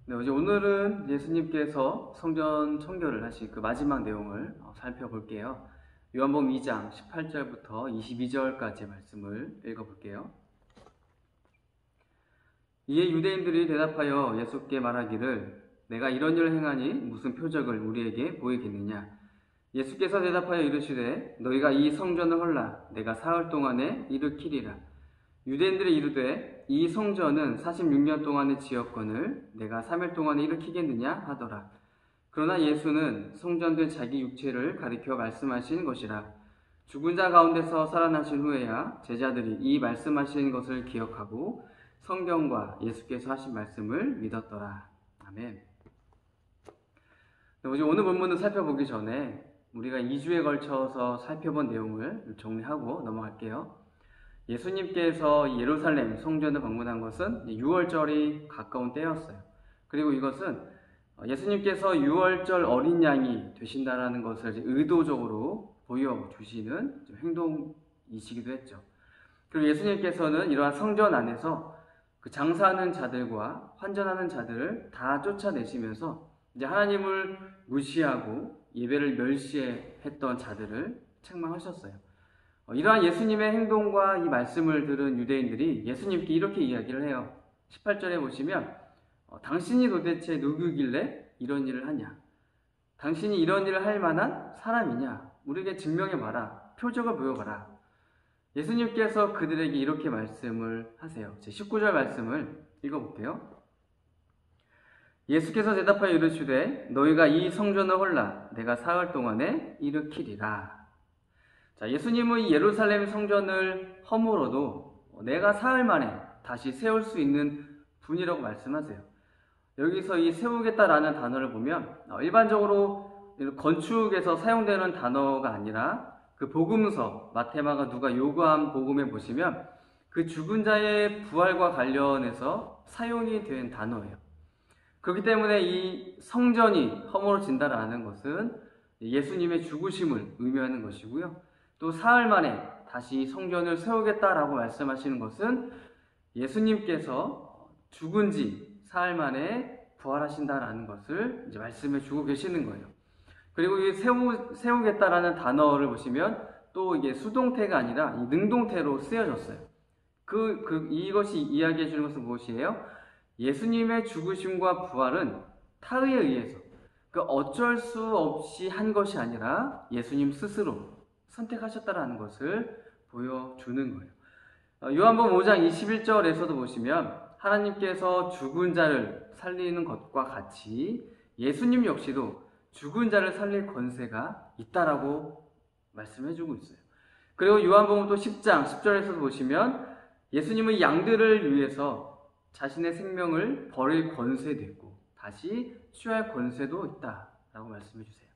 네, 오늘은 예수님께서 성전 청결을 하신 그 마지막 내용을 살펴볼게요. 요한복음 2장 18절부터 22절까지의 말씀을 읽어볼게요. 이에 유대인들이 대답하여 예수께 말하기를 내가 이런 일을 행하니 무슨 표적을 우리에게 보이겠느냐. 예수께서 대답하여 이르시되 너희가 이 성전을 헐라 내가 사흘 동안에 일으키리라. 유대인들이 이르되 이 성전은 46년 동안의 지었건을 내가 3일 동안에 일으키겠느냐 하더라. 그러나 예수는 성전된 자기 육체를 가리켜 말씀하신 것이라. 죽은 자 가운데서 살아나신 후에야 제자들이 이 말씀하신 것을 기억하고 성경과 예수께서 하신 말씀을 믿었더라. 아멘. 오늘 본문을 살펴보기 전에 우리가 2주에 걸쳐서 살펴본 내용을 정리하고 넘어갈게요. 예수님께서 예루살렘 성전을 방문한 것은 6월절이 가까운 때였어요. 그리고 이것은 예수님께서 6월절 어린 양이 되신다라는 것을 의도적으로 보여주시는 행동이시기도 했죠. 그리고 예수님께서는 이러한 성전 안에서 그 장사하는 자들과 환전하는 자들을 다 쫓아내시면서 이제 하나님을 무시하고 예배를 멸시했던 자들을 책망하셨어요. 이러한 예수님의 행동과 이 말씀을 들은 유대인들이 예수님께 이렇게 이야기를 해요. 18절에 보시면 당신이 도대체 누구길래 이런 일을 하냐? 당신이 이런 일을 할 만한 사람이냐? 우리에게 증명해봐라. 표적을 보여봐라. 예수님께서 그들에게 이렇게 말씀을 하세요. 제 19절 말씀을 읽어볼게요. 예수께서 대답하여 이르시되 너희가 이 성전을 헐라 내가 사흘 동안에 일으키리라. 자, 예수님은 이 예루살렘 성전을 허물어도 내가 사흘 만에 다시 세울 수 있는 분이라고 말씀하세요. 여기서 이 세우겠다라는 단어를 보면 일반적으로 건축에서 사용되는 단어가 아니라 그 복음서 마테마가 누가 요구한 복음에 보시면 그 죽은 자의 부활과 관련해서 사용이 된 단어예요. 그렇기 때문에 이 성전이 허물어진다라는 것은 예수님의 죽으심을 의미하는 것이고요. 또 사흘 만에 다시 성전을 세우겠다라고 말씀하시는 것은 예수님께서 죽은 지 사흘 만에 부활하신다라는 것을 이제 말씀해 주고 계시는 거예요. 그리고 이 세우겠다라는 단어를 보시면 또 이게 수동태가 아니라 이 능동태로 쓰여졌어요. 이것이 이야기해 주는 것은 무엇이에요? 예수님의 죽으심과 부활은 타의에 의해서 어쩔 수 없이 한 것이 아니라 예수님 스스로 선택하셨다라는 것을 보여주는 거예요. 요한복음 5장 21절에서도 보시면 하나님께서 죽은 자를 살리는 것과 같이 예수님 역시도 죽은 자를 살릴 권세가 있다라고 말씀해주고 있어요. 그리고 요한복음 또 10장 10절에서도 보시면 예수님은 양들을 위해서 자신의 생명을 버릴 권세도 있고 다시 취할 권세도 있다라고 말씀해 주세요.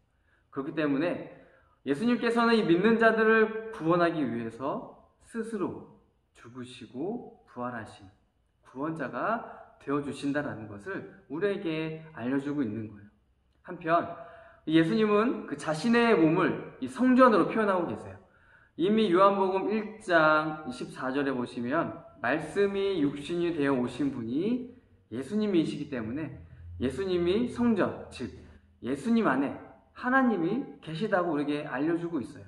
그렇기 때문에 예수님께서는 이 믿는 자들을 구원하기 위해서 스스로 죽으시고 부활하신 구원자가 되어주신다라는 것을 우리에게 알려주고 있는 거예요. 한편 예수님은 그 자신의 몸을 이 성전으로 표현하고 계세요. 이미 요한복음 1장 24절에 보시면 말씀이 육신이 되어 오신 분이 예수님이시기 때문에 예수님이 성전, 즉 예수님 안에 하나님이 계시다고 우리에게 알려주고 있어요.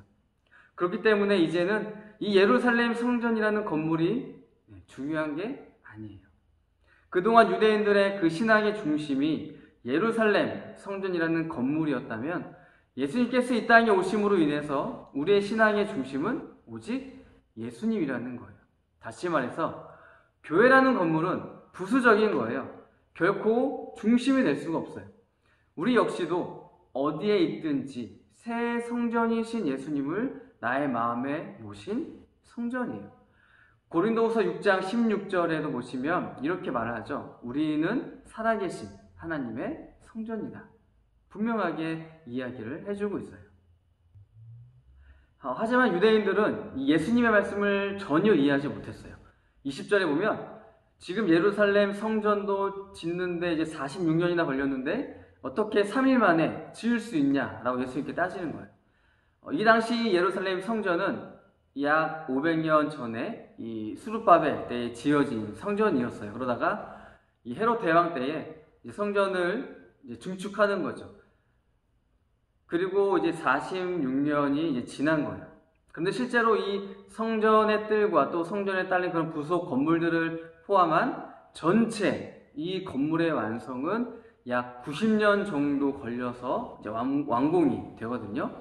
그렇기 때문에 이제는 이 예루살렘 성전이라는 건물이 중요한 게 아니에요. 그동안 유대인들의 그 신앙의 중심이 예루살렘 성전이라는 건물이었다면 예수님께서 이 땅에 오심으로 인해서 우리의 신앙의 중심은 오직 예수님이라는 거예요. 다시 말해서 교회라는 건물은 부수적인 거예요. 결코 중심이 될 수가 없어요. 우리 역시도 어디에 있든지 새 성전이신 예수님을 나의 마음에 모신 성전이에요. 고린도후서 6장 16절에도 보시면 이렇게 말하죠. 우리는 살아계신 하나님의 성전이다. 분명하게 이야기를 해주고 있어요. 하지만 유대인들은 예수님의 말씀을 전혀 이해하지 못했어요. 20절에 보면 지금 예루살렘 성전도 짓는데 이제 46년이나 걸렸는데 어떻게 3일 만에 지을 수 있냐라고 예수님께 따지는 거예요. 이 당시 예루살렘 성전은 약 500년 전에 이 스룹바벨 때에 지어진 성전이었어요. 그러다가 이 헤롯 대왕 때에 이제 성전을 이제 증축하는 거죠. 그리고 이제 46년이 이제 지난 거예요. 근데 실제로 이 성전의 뜰과 또 성전에 딸린 그런 부속 건물들을 포함한 전체 이 건물의 완성은 약 90년 정도 걸려서 이제 완공이 되거든요.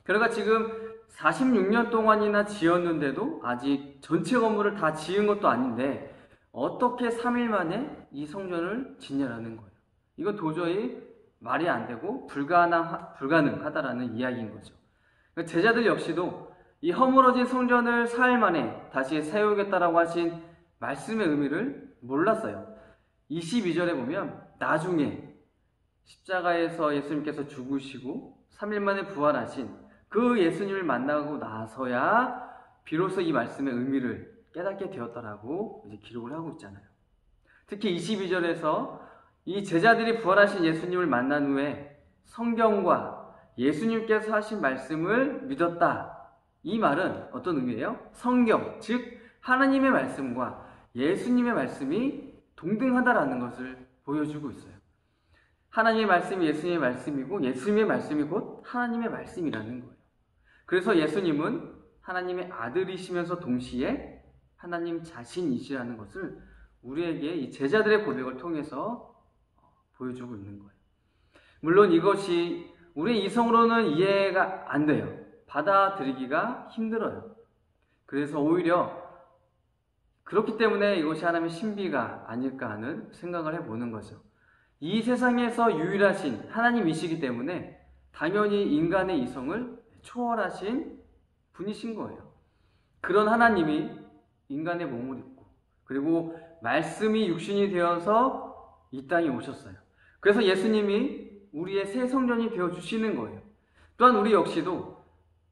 그러니까 지금 46년 동안이나 지었는데도 아직 전체 건물을 다 지은 것도 아닌데 어떻게 3일 만에 이 성전을 짓냐라는 거예요. 이건 도저히 말이 안 되고 불가능하다라는 이야기인 거죠. 그러니까 제자들 역시도 이 허물어진 성전을 4일 만에 다시 세우겠다라고 하신 말씀의 의미를 몰랐어요. 22절에 보면 나중에 십자가에서 예수님께서 죽으시고 3일 만에 부활하신 그 예수님을 만나고 나서야 비로소 이 말씀의 의미를 깨닫게 되었다라고 이제 기록을 하고 있잖아요. 특히 22절에서 이 제자들이 부활하신 예수님을 만난 후에 성경과 예수님께서 하신 말씀을 믿었다. 이 말은 어떤 의미예요? 성경, 즉 하나님의 말씀과 예수님의 말씀이 동등하다라는 것을 보여주고 있어요. 하나님의 말씀이 예수님의 말씀이고 예수님의 말씀이 곧 하나님의 말씀이라는 거예요. 그래서 예수님은 하나님의 아들이시면서 동시에 하나님 자신이시라는 것을 우리에게 이 제자들의 고백을 통해서 보여주고 있는 거예요. 물론 이것이 우리의 이성으로는 이해가 안 돼요. 받아들이기가 힘들어요. 그래서 오히려 그렇기 때문에 이것이 하나님의 신비가 아닐까 하는 생각을 해보는 거죠. 이 세상에서 유일하신 하나님이시기 때문에 당연히 인간의 이성을 초월하신 분이신 거예요. 그런 하나님이 인간의 몸을 입고 그리고 말씀이 육신이 되어서 이 땅에 오셨어요. 그래서 예수님이 우리의 새 성전이 되어주시는 거예요. 또한 우리 역시도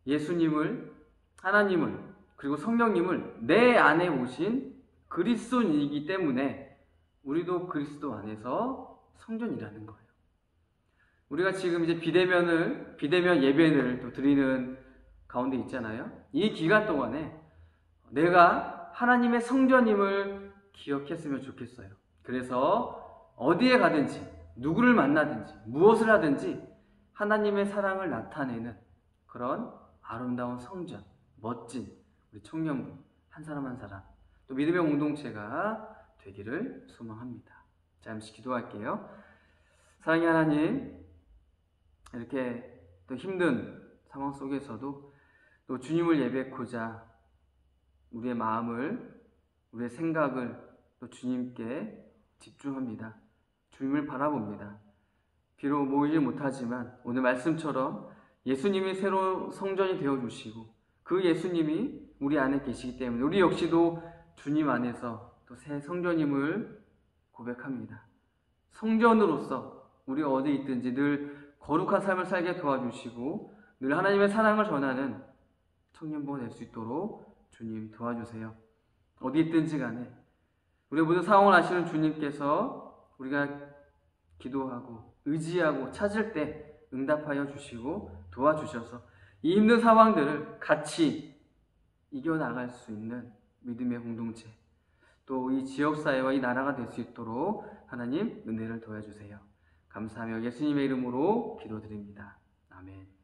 예수님을, 하나님을, 그리고 성령님을 내 안에 오신 그리스도인이기 때문에 우리도 그리스도 안에서 성전이라는 거예요. 우리가 지금 이제 비대면 예배를 또 드리는 가운데 있잖아요. 이 기간 동안에 내가 하나님의 성전임을 기억했으면 좋겠어요. 그래서 어디에 가든지, 누구를 만나든지, 무엇을 하든지 하나님의 사랑을 나타내는 그런 아름다운 성전, 멋진 우리 청년부 한 사람 한 사람, 또 믿음의 공동체가 되기를 소망합니다. 잠시 기도할게요. 사랑의 하나님, 이렇게 또 힘든 상황 속에서도 또 주님을 예배하고자 우리의 마음을, 우리의 생각을 또 주님께 집중합니다. 주님을 바라봅니다. 비록 모이지 못하지만 오늘 말씀처럼 예수님이 새로 성전이 되어주시고 그 예수님이 우리 안에 계시기 때문에 우리 역시도 주님 안에서 또 새 성전임을 고백합니다. 성전으로서 우리 어디 있든지 늘 거룩한 삶을 살게 도와주시고 늘 하나님의 사랑을 전하는 청년부가 될 수 있도록 주님 도와주세요. 어디 있든지 간에 우리 모든 상황을 아시는 주님께서 우리가 기도하고 의지하고 찾을 때 응답하여 주시고 도와주셔서 이 힘든 상황들을 같이 이겨나갈 수 있는 믿음의 공동체, 또 이 지역사회와 이 나라가 될 수 있도록 하나님 은혜를 더해주세요. 감사하며 예수님의 이름으로 기도드립니다. 아멘.